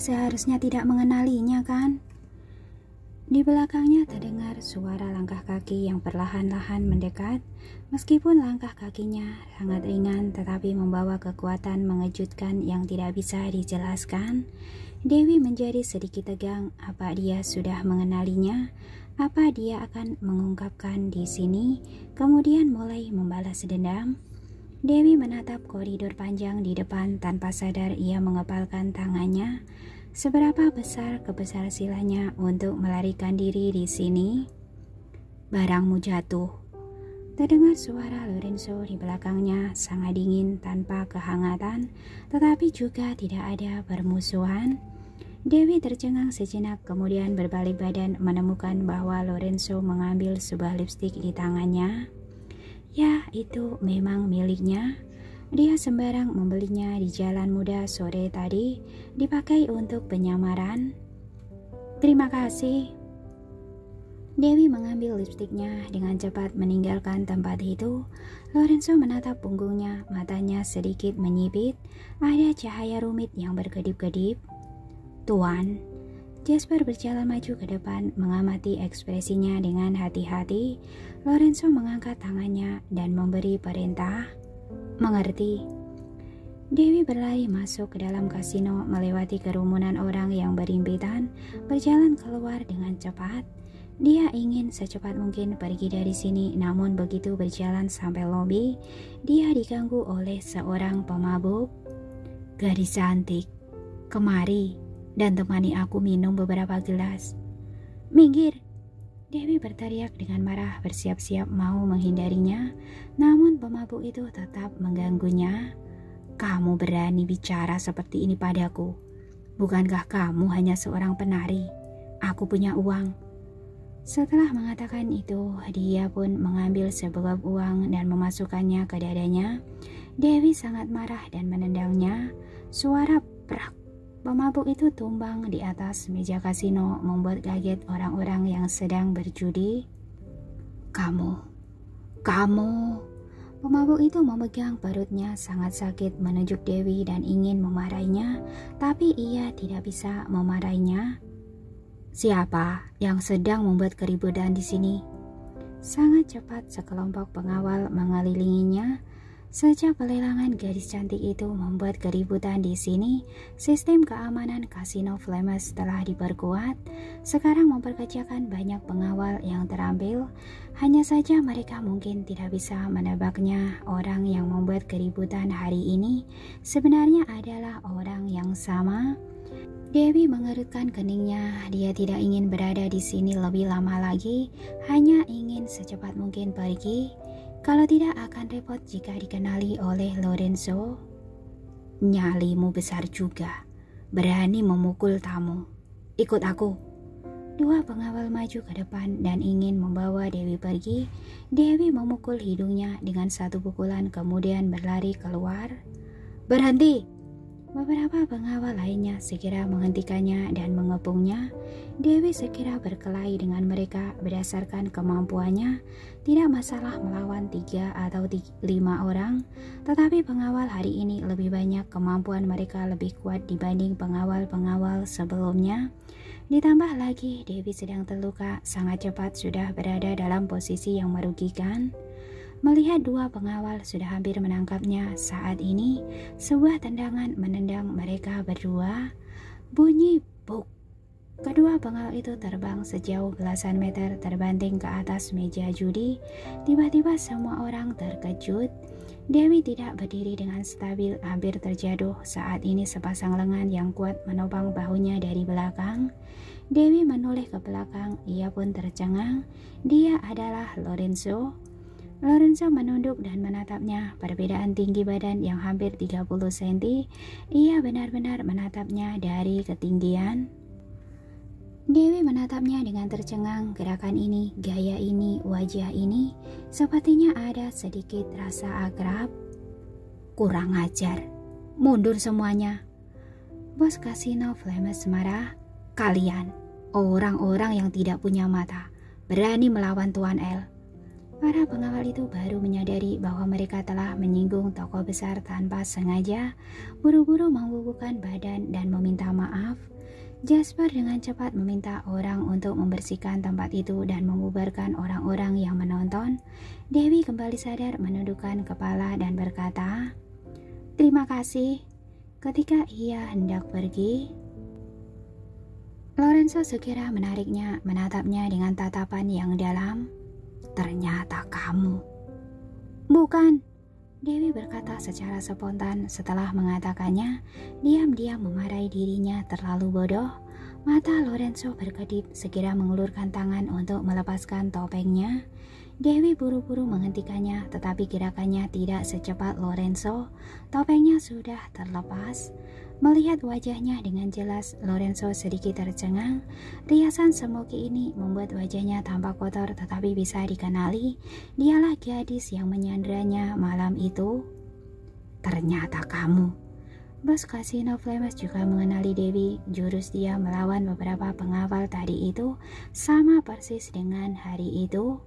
seharusnya tidak mengenalinya kan? Di belakangnya terdengar suara langkah kaki yang perlahan-lahan mendekat. Meskipun langkah kakinya sangat ringan tetapi membawa kekuatan mengejutkan yang tidak bisa dijelaskan. Dewi menjadi sedikit tegang. Apa dia sudah mengenalinya? Apa dia akan mengungkapkan di sini? Kemudian mulai membalas dendam. Dewi menatap koridor panjang di depan. Tanpa sadar ia mengepalkan tangannya. Seberapa besar keberhasilannya untuk melarikan diri di sini? Barangmu jatuh. Terdengar suara Lorenzo di belakangnya, sangat dingin tanpa kehangatan, tetapi juga tidak ada permusuhan. Dewi tercengang sejenak, kemudian berbalik badan menemukan bahwa Lorenzo mengambil sebuah lipstik di tangannya. Ya, itu memang miliknya. Dia sembarang membelinya di Jalan Muda sore tadi, dipakai untuk penyamaran. Terima kasih. Dewi mengambil lipstiknya dengan cepat meninggalkan tempat itu. Lorenzo menatap punggungnya, matanya sedikit menyipit. Ada cahaya rumit yang berkedip-kedip. Tuan. Jasper berjalan maju ke depan, mengamati ekspresinya dengan hati-hati. Lorenzo mengangkat tangannya dan memberi perintah. Mengerti. Dewi berlari masuk ke dalam kasino, melewati kerumunan orang yang berhimpitan, berjalan keluar dengan cepat. Dia ingin secepat mungkin pergi dari sini, namun begitu berjalan sampai lobi, dia diganggu oleh seorang pemabuk. Gadis cantik, kemari dan temani aku minum beberapa gelas. Minggir! Dewi berteriak dengan marah, bersiap-siap mau menghindarinya, namun pemabuk itu tetap mengganggunya. Kamu berani bicara seperti ini padaku? Bukankah kamu hanya seorang penari? Aku punya uang. Setelah mengatakan itu, dia pun mengambil sebuah uang dan memasukkannya ke dadanya. Dewi sangat marah dan menendangnya. Suara prak. Pemabuk itu tumbang di atas meja kasino, membuat kaget orang-orang yang sedang berjudi. Kamu. Pemabuk itu memegang perutnya sangat sakit, menunjuk Dewi dan ingin memarahinya, tapi ia tidak bisa memarahinya. Siapa yang sedang membuat keributan di sini? Sangat cepat sekelompok pengawal mengelilinginya. Sejak pelelangan gadis cantik itu membuat keributan di sini, sistem keamanan kasino Flames telah diperkuat. Sekarang memperkerjakan banyak pengawal yang terampil. Hanya saja mereka mungkin tidak bisa menebaknya. Orang yang membuat keributan hari ini sebenarnya adalah orang yang sama. Dewi mengerutkan keningnya. Dia tidak ingin berada di sini lebih lama lagi, hanya ingin secepat mungkin pergi. Kalau tidak akan repot jika dikenali oleh Lorenzo. Nyalimu besar juga, berani memukul tamu. Ikut aku. Dua pengawal maju ke depan dan ingin membawa Dewi pergi. Dewi memukul hidungnya dengan satu pukulan, kemudian berlari keluar. Berhenti! Beberapa pengawal lainnya segera menghentikannya dan mengepungnya. Dewi segera berkelahi dengan mereka berdasarkan kemampuannya. Tidak masalah melawan 3 atau 5 orang, tetapi pengawal hari ini lebih banyak, kemampuan mereka lebih kuat dibanding pengawal-pengawal sebelumnya. Ditambah lagi Dewi sedang terluka, sangat cepat sudah berada dalam posisi yang merugikan. Melihat dua pengawal sudah hampir menangkapnya, saat ini sebuah tendangan menendang mereka berdua. Bunyi buk. Kedua pengawal itu terbang sejauh belasan meter terbanting ke atas meja judi. Tiba-tiba semua orang terkejut. Dewi tidak berdiri dengan stabil, hampir terjatuh. Saat ini sepasang lengan yang kuat menopang bahunya dari belakang. Dewi menoleh ke belakang, ia pun tercengang. Dia adalah Lorenzo. Lorenzo menunduk dan menatapnya. Perbedaan tinggi badan yang hampir 30 cm. Ia benar-benar menatapnya dari ketinggian. Dewi menatapnya dengan tercengang. Gerakan ini, gaya ini, wajah ini, sepertinya ada sedikit rasa akrab. Kurang ajar. Mundur semuanya. Bos kasino Flames marah. Kalian, orang-orang yang tidak punya mata, berani melawan Tuan L. Para pengawal itu baru menyadari bahwa mereka telah menyinggung tokoh besar tanpa sengaja, buru-buru membubuhkan badan dan meminta maaf. Jasper dengan cepat meminta orang untuk membersihkan tempat itu dan membubarkan orang-orang yang menonton. Dewi kembali sadar, menundukkan kepala dan berkata, "Terima kasih." Ketika ia hendak pergi, Lorenzo segera menariknya, menatapnya dengan tatapan yang dalam. "Ternyata kamu." "Bukan," Dewi berkata secara spontan. Setelah mengatakannya, diam-diam memarahi dirinya terlalu bodoh. Mata Lorenzo berkedip, segera mengulurkan tangan untuk melepaskan topengnya. Dewi buru-buru menghentikannya, tetapi gerakannya tidak secepat Lorenzo. Topengnya sudah terlepas. Melihat wajahnya dengan jelas, Lorenzo sedikit tercengang. Riasan semoki ini membuat wajahnya tampak kotor, tetapi bisa dikenali. Dialah gadis yang menyandranya malam itu. "Ternyata kamu." Bos Kasino Flames juga mengenali Dewi. Jurus dia melawan beberapa pengawal tadi itu sama persis dengan hari itu.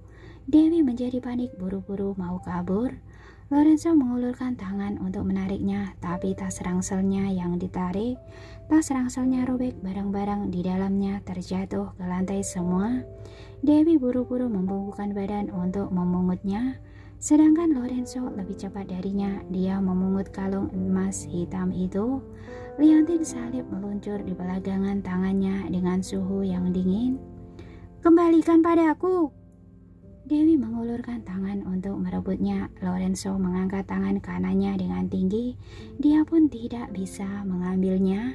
Dewi menjadi panik, buru-buru mau kabur. Lorenzo mengulurkan tangan untuk menariknya, tapi tas rangselnya yang ditarik. Tas rangselnya robek, barang-barang di dalamnya terjatuh ke lantai semua. Dewi buru-buru membubuhkan badan untuk memungutnya, sedangkan Lorenzo lebih cepat darinya. Dia memungut kalung emas hitam itu. Liontin salib meluncur di belakangan tangannya dengan suhu yang dingin. "Kembalikan padaku!" Dewi mengulurkan tangan untuk merebutnya. Lorenzo mengangkat tangan kanannya dengan tinggi. Dia pun tidak bisa mengambilnya.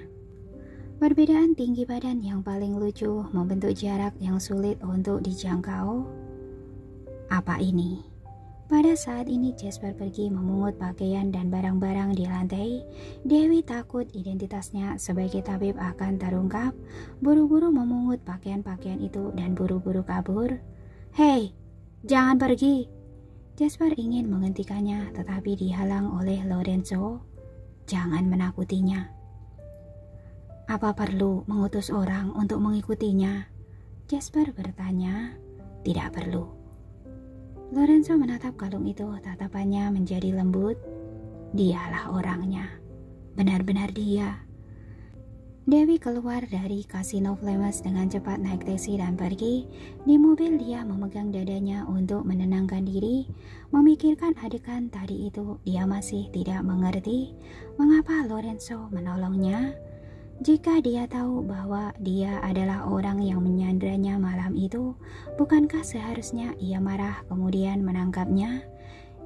Perbedaan tinggi badan yang paling lucu membentuk jarak yang sulit untuk dijangkau. Apa ini? Pada saat ini Jasper pergi memungut pakaian dan barang-barang di lantai. Dewi takut identitasnya sebagai tabib akan terungkap. Buru-buru memungut pakaian-pakaian itu dan buru-buru kabur. "Hei! Jangan pergi!" Jasper ingin menghentikannya, tetapi dihalang oleh Lorenzo. "Jangan menakutinya." "Apa perlu mengutus orang untuk mengikutinya?" Jasper bertanya. "Tidak perlu." Lorenzo menatap kalung itu, tatapannya menjadi lembut. "Dialah orangnya. Benar-benar dia." Dewi keluar dari Kasino Flames dengan cepat, naik taksi dan pergi. Di mobil dia memegang dadanya untuk menenangkan diri. Memikirkan adegan tadi itu, dia masih tidak mengerti mengapa Lorenzo menolongnya. Jika dia tahu bahwa dia adalah orang yang menyandranya malam itu, bukankah seharusnya ia marah kemudian menangkapnya?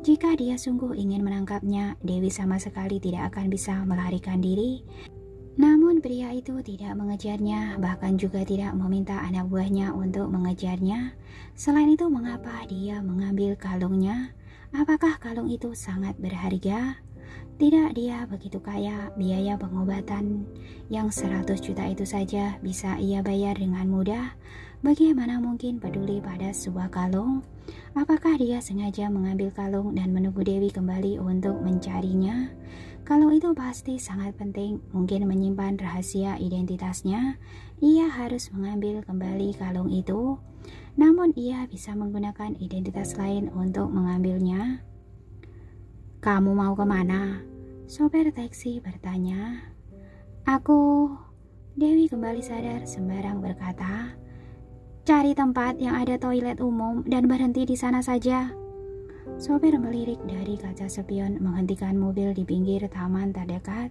Jika dia sungguh ingin menangkapnya, Dewi sama sekali tidak akan bisa melarikan diri. Namun pria itu tidak mengejarnya, bahkan juga tidak meminta anak buahnya untuk mengejarnya. Selain itu, mengapa dia mengambil kalungnya? Apakah kalung itu sangat berharga? Tidak, dia begitu kaya. Biaya pengobatan yang 100 juta itu saja bisa ia bayar dengan mudah. Bagaimana mungkin peduli pada sebuah kalung? Apakah dia sengaja mengambil kalung dan menunggu Dewi kembali untuk mencarinya? Kalung itu pasti sangat penting, mungkin menyimpan rahasia identitasnya. Ia harus mengambil kembali kalung itu, namun ia bisa menggunakan identitas lain untuk mengambilnya. "Kamu mau kemana?" Sopir taksi bertanya. "Aku..." Dewi kembali sadar, sembarang berkata, "Cari tempat yang ada toilet umum dan berhenti di sana saja." Sopir melirik dari kaca spion, menghentikan mobil di pinggir taman terdekat.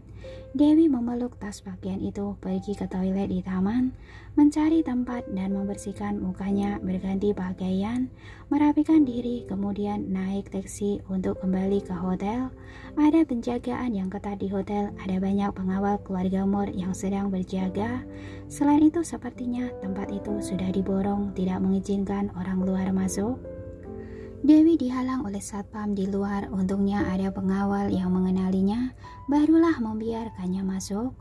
Dewi memeluk tas pakaian itu, pergi ke toilet di taman, mencari tempat dan membersihkan mukanya, berganti pakaian, merapikan diri, kemudian naik taksi untuk kembali ke hotel. Ada penjagaan yang ketat di hotel, ada banyak pengawal keluarga Moore yang sedang berjaga. Selain itu, sepertinya tempat itu sudah diborong, tidak mengizinkan orang luar masuk. Dewi dihalang oleh satpam di luar. Untungnya ada pengawal yang mengenalinya, barulah membiarkannya masuk.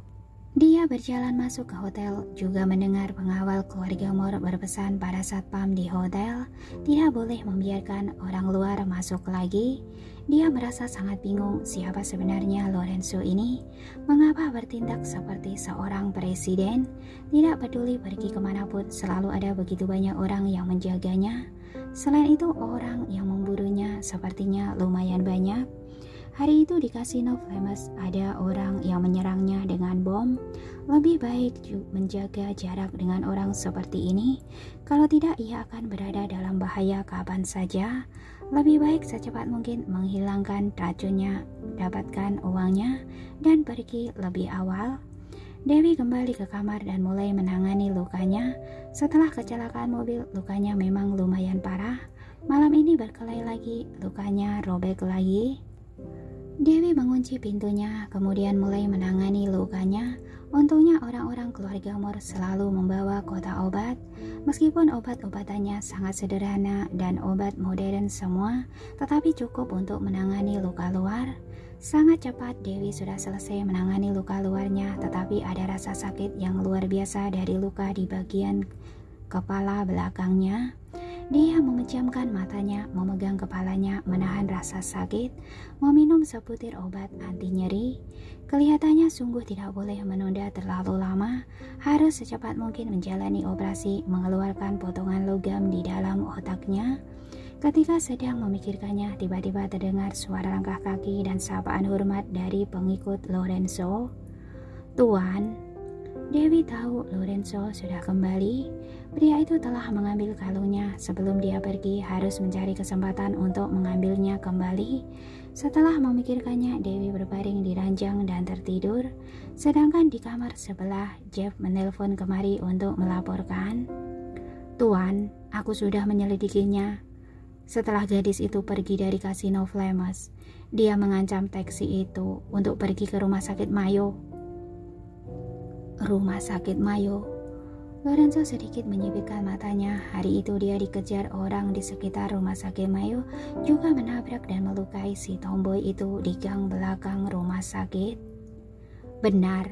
Dia berjalan masuk ke hotel, juga mendengar pengawal keluarga Moore berpesan pada satpam di hotel tidak boleh membiarkan orang luar masuk lagi. Dia merasa sangat bingung siapa sebenarnya Lorenzo ini, mengapa bertindak seperti seorang presiden. Tidak peduli pergi kemanapun, selalu ada begitu banyak orang yang menjaganya. Selain itu, orang yang memburunya sepertinya lumayan banyak. Hari itu di Casino Flames ada orang yang menyerangnya dengan bom. Lebih baik menjaga jarak dengan orang seperti ini. Kalau tidak, ia akan berada dalam bahaya kapan saja. Lebih baik secepat mungkin menghilangkan racunnya, dapatkan uangnya, dan pergi lebih awal. Dewi kembali ke kamar dan mulai menangani lukanya. Setelah kecelakaan mobil, lukanya memang lumayan parah. Malam ini berkelahi lagi, lukanya robek lagi. Dewi mengunci pintunya, kemudian mulai menangani lukanya. Untungnya orang-orang keluarga Moore selalu membawa kotak obat. Meskipun obat-obatannya sangat sederhana dan obat modern semua, tetapi cukup untuk menangani luka luar. Sangat cepat Dewi sudah selesai menangani luka luarnya, tetapi ada rasa sakit yang luar biasa dari luka di bagian kepala belakangnya. Dia memejamkan matanya, memegang kepalanya, menahan rasa sakit, meminum sebutir obat anti nyeri. Kelihatannya sungguh tidak boleh menunda terlalu lama, harus secepat mungkin menjalani operasi mengeluarkan potongan logam di dalam otaknya. Ketika sedang memikirkannya, tiba-tiba terdengar suara langkah kaki dan sapaan hormat dari pengikut Lorenzo. "Tuan." Dewi tahu Lorenzo sudah kembali. Pria itu telah mengambil kalungnya. Sebelum dia pergi, harus mencari kesempatan untuk mengambilnya kembali. Setelah memikirkannya, Dewi berbaring di ranjang dan tertidur. Sedangkan di kamar sebelah, Jeff menelpon kemari untuk melaporkan. "Tuan, aku sudah menyelidikinya. Setelah gadis itu pergi dari Casino Flames, dia mengancam taksi itu untuk pergi ke rumah sakit Mayo." "Rumah sakit Mayo?" Lorenzo sedikit menyipitkan matanya. Hari itu dia dikejar orang di sekitar rumah sakit Mayo, juga menabrak dan melukai si tomboy itu di gang belakang rumah sakit. "Benar,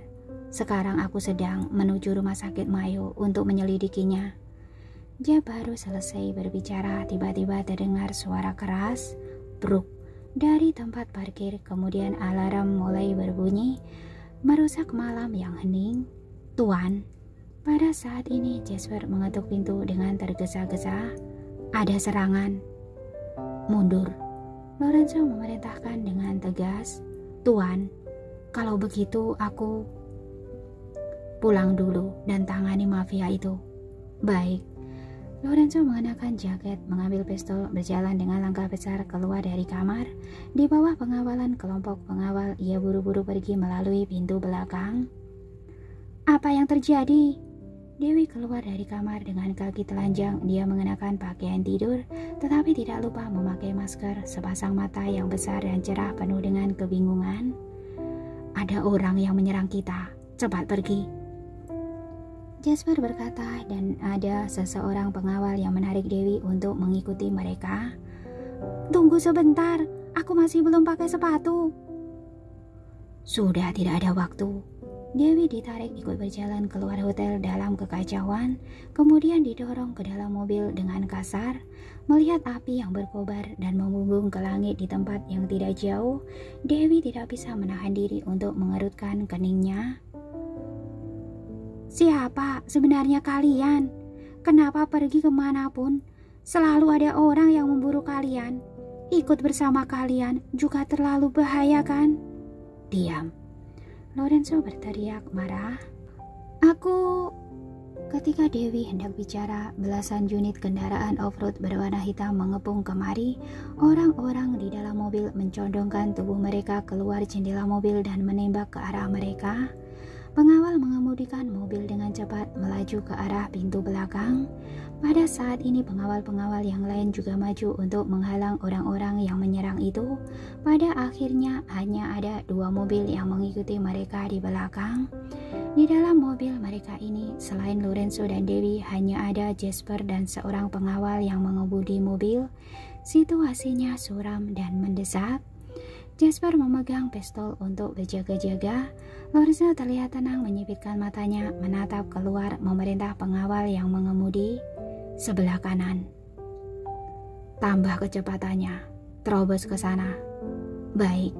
sekarang aku sedang menuju rumah sakit Mayo untuk menyelidikinya." Dia baru selesai berbicara, tiba-tiba terdengar suara keras, bruk, dari tempat parkir. Kemudian alarm mulai berbunyi, merusak malam yang hening. "Tuan." Pada saat ini Jasper mengetuk pintu dengan tergesa-gesa. "Ada serangan." "Mundur." Lorenzo memerintahkan dengan tegas. "Tuan, kalau begitu aku pulang dulu dan tangani mafia itu." "Baik." Lorenzo mengenakan jaket, mengambil pistol, berjalan dengan langkah besar keluar dari kamar. Di bawah pengawalan kelompok pengawal, ia buru-buru pergi melalui pintu belakang. "Apa yang terjadi?" Dewi keluar dari kamar dengan kaki telanjang. Dia mengenakan pakaian tidur, tetapi tidak lupa memakai masker. Sepasang mata yang besar dan cerah penuh dengan kebingungan. "Ada orang yang menyerang kita. Cepat pergi." Jasper berkata, dan ada seseorang pengawal yang menarik Dewi untuk mengikuti mereka. "Tunggu sebentar, aku masih belum pakai sepatu." "Sudah tidak ada waktu." Dewi ditarik ikut berjalan keluar hotel dalam kekacauan, kemudian didorong ke dalam mobil dengan kasar. Melihat api yang berkobar dan membumbung ke langit di tempat yang tidak jauh, Dewi tidak bisa menahan diri untuk mengerutkan keningnya. "Siapa sebenarnya kalian? Kenapa pergi kemanapun? Selalu ada orang yang memburu kalian. Ikut bersama kalian juga terlalu bahaya kan?" "Diam." Lorenzo berteriak marah. "Aku..." Ketika Dewi hendak bicara, belasan unit kendaraan off-road berwarna hitam mengepung kemari. Orang-orang di dalam mobil mencondongkan tubuh mereka keluar jendela mobil dan menembak ke arah mereka. Pengawal mengemudikan mobil dengan cepat melaju ke arah pintu belakang. Pada saat ini pengawal-pengawal yang lain juga maju untuk menghalang orang-orang yang menyerang itu. Pada akhirnya hanya ada 2 mobil yang mengikuti mereka di belakang. Di dalam mobil mereka ini, selain Lorenzo dan Dewi, hanya ada Jasper dan seorang pengawal yang mengemudi mobil. Situasinya suram dan mendesak. Jasper memegang pistol untuk berjaga-jaga. Lorenzo terlihat tenang menyipitkan matanya, menatap keluar, memerintah pengawal yang mengemudi. "Sebelah kanan. Tambah kecepatannya. Terobos ke sana." "Baik."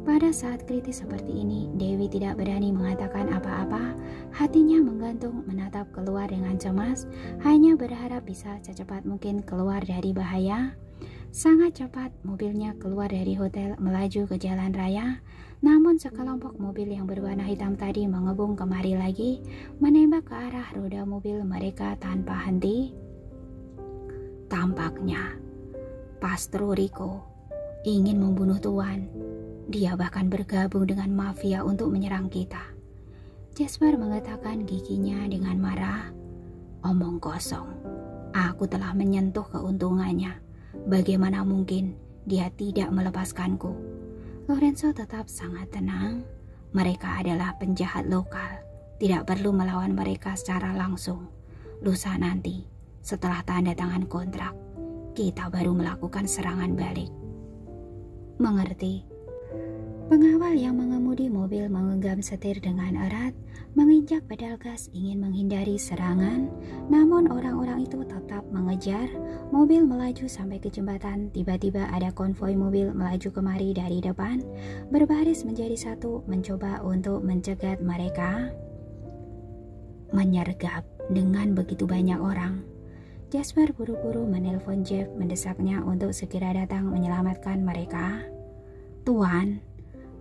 Pada saat kritis seperti ini, Dewi tidak berani mengatakan apa-apa. Hatinya menggantung menatap keluar dengan cemas, hanya berharap bisa secepat mungkin keluar dari bahaya. Sangat cepat mobilnya keluar dari hotel melaju ke jalan raya. Namun sekelompok mobil yang berwarna hitam tadi mengebung kemari lagi, menembak ke arah roda mobil mereka tanpa henti. Tampaknya Pastro Rico ingin membunuh Tuan. Dia bahkan bergabung dengan mafia untuk menyerang kita. Jasper mengatakan giginya dengan marah. Omong kosong. Aku telah menyentuh keuntungannya. Bagaimana mungkin dia tidak melepaskanku? Lorenzo tetap sangat tenang. Mereka adalah penjahat lokal. Tidak perlu melawan mereka secara langsung. Lusa nanti, setelah tanda tangan kontrak, kita baru melakukan serangan balik. Mengerti? Pengawal yang mengemudi mobil menggenggam setir dengan erat, menginjak pedal gas ingin menghindari serangan, namun orang-orang itu tetap mengejar. Mobil melaju sampai ke jembatan, tiba-tiba ada konvoi mobil melaju kemari dari depan, berbaris menjadi satu mencoba untuk mencegat mereka. Menyergap dengan begitu banyak orang. Jasper buru-buru menelpon Jeff mendesaknya untuk segera datang menyelamatkan mereka. Tuan,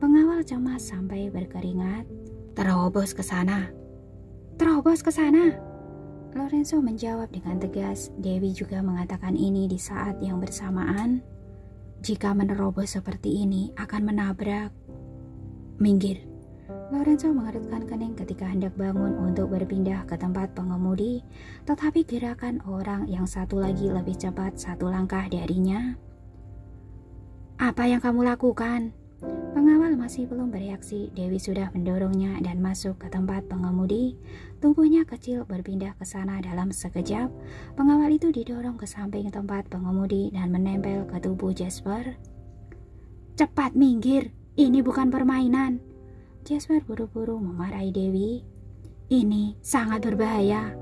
pengawal cemas sampai berkeringat. Terobos ke sana. Terobos ke sana. Lorenzo menjawab dengan tegas. Dewi juga mengatakan ini di saat yang bersamaan. Jika menerobos seperti ini akan menabrak. Minggir. Lorenzo mengerutkan kening ketika hendak bangun untuk berpindah ke tempat pengemudi, tetapi gerakan orang yang satu lagi lebih cepat satu langkah darinya. Apa yang kamu lakukan? Pengawal masih belum bereaksi. Dewi sudah mendorongnya dan masuk ke tempat pengemudi. Tubuhnya kecil berpindah ke sana dalam sekejap. Pengawal itu didorong ke samping tempat pengemudi dan menempel ke tubuh Jasper. Cepat minggir, ini bukan permainan. Jasper buru-buru memarahi Dewi. Ini sangat berbahaya.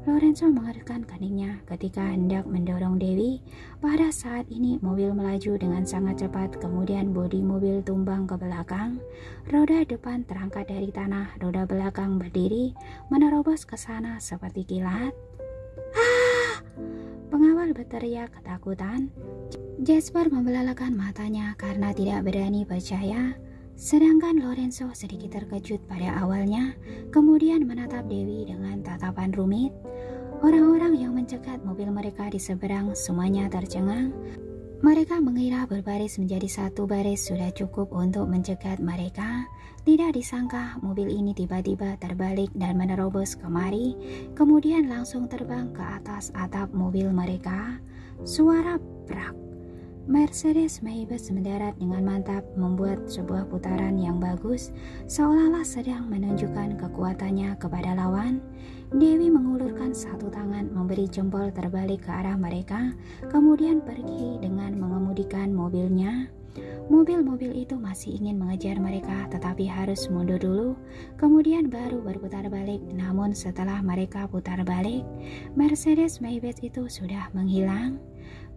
Lorenzo mengerutkan keningnya ketika hendak mendorong Dewi. Pada saat ini mobil melaju dengan sangat cepat, kemudian bodi mobil tumbang ke belakang. Roda depan terangkat dari tanah, roda belakang berdiri, menerobos ke sana seperti kilat. Ah! Pengawal berteriak ketakutan. Jasper membelalakan matanya karena tidak berani percaya. Sedangkan Lorenzo sedikit terkejut pada awalnya, kemudian menatap Dewi dengan tatapan rumit. Orang-orang yang mencegat mobil mereka di seberang semuanya tercengang. Mereka mengira berbaris menjadi satu baris sudah cukup untuk mencegat mereka. Tidak disangka mobil ini tiba-tiba terbalik dan menerobos kemari, kemudian langsung terbang ke atas atap mobil mereka. Suara brak. Mercedes-Maybach mendarat dengan mantap, membuat sebuah putaran yang bagus, seolah-olah sedang menunjukkan kekuatannya kepada lawan. Dewi mengulurkan satu tangan, memberi jempol terbalik ke arah mereka, kemudian pergi dengan mengemudikan mobilnya. Mobil-mobil itu masih ingin mengejar mereka, tetapi harus mundur dulu, kemudian baru berputar balik. Namun setelah mereka putar balik, Mercedes-Maybach itu sudah menghilang.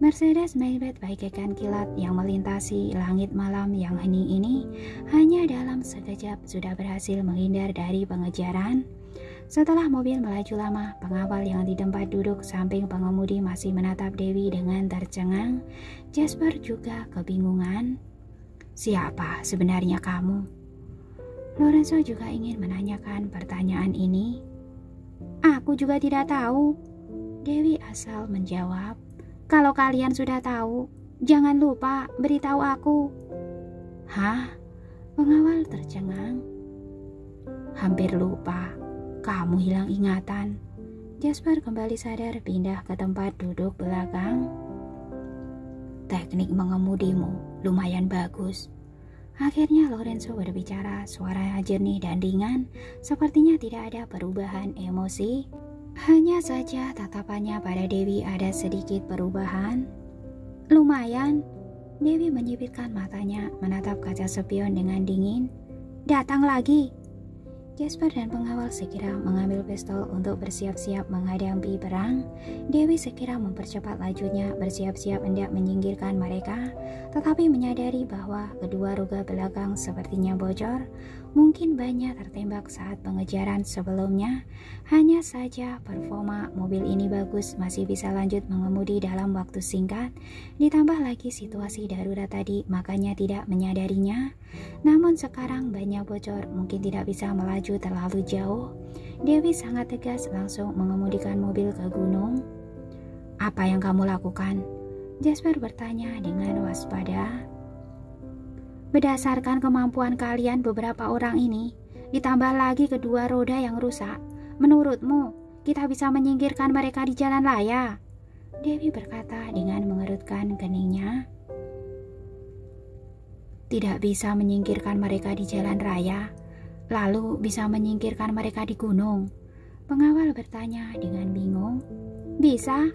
Mercedes-Maybach bagaikan kilat yang melintasi langit malam yang hening ini, hanya dalam sekejap sudah berhasil menghindar dari pengejaran. Setelah mobil melaju lama, pengawal yang di tempat duduk samping pengemudi masih menatap Dewi dengan tercengang. Jasper juga kebingungan. Siapa sebenarnya kamu? Lorenzo juga ingin menanyakan pertanyaan ini. Aku juga tidak tahu. Dewi asal menjawab. Kalau kalian sudah tahu, jangan lupa beritahu aku. Hah? Pengawal tercengang. Hampir lupa. Kamu hilang ingatan. Jasper kembali sadar, pindah ke tempat duduk belakang. Teknik mengemudimu lumayan bagus. Akhirnya Lorenzo berbicara, suara jernih dan ringan, sepertinya tidak ada perubahan emosi. Hanya saja tatapannya pada Dewi ada sedikit perubahan. Lumayan. Dewi menyipitkan matanya, menatap kaca spion dengan dingin. Datang lagi. Jasper dan pengawal segera mengambil pistol untuk bersiap-siap menghadapi perang. Dewi segera mempercepat lajunya, bersiap-siap hendak menyingkirkan mereka, tetapi menyadari bahwa kedua rongga belakang sepertinya bocor. Mungkin banyak tertembak saat pengejaran sebelumnya. Hanya saja performa mobil ini bagus, masih bisa lanjut mengemudi dalam waktu singkat. Ditambah lagi situasi darurat tadi, makanya tidak menyadarinya. Namun sekarang banyak bocor, mungkin tidak bisa melaju terlalu jauh. Dewi sangat tegas langsung mengemudikan mobil ke gunung. "Apa yang kamu lakukan?" Jasper bertanya dengan waspada. "Berdasarkan kemampuan kalian beberapa orang ini, ditambah lagi kedua roda yang rusak, menurutmu kita bisa menyingkirkan mereka di jalan raya?" Dewi berkata dengan mengerutkan keningnya. "Tidak bisa menyingkirkan mereka di jalan raya, lalu bisa menyingkirkan mereka di gunung?" Pengawal bertanya dengan bingung. "Bisa."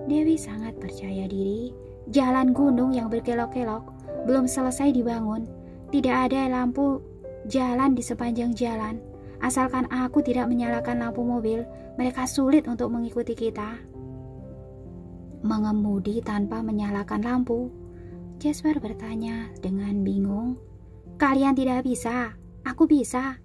Dewi sangat percaya diri. "Jalan gunung yang berkelok-kelok belum selesai dibangun. Tidak ada lampu jalan di sepanjang jalan. Asalkan aku tidak menyalakan lampu mobil, mereka sulit untuk mengikuti kita." "Mengemudi tanpa menyalakan lampu?" Jasper bertanya dengan bingung. "Kalian tidak bisa, aku bisa."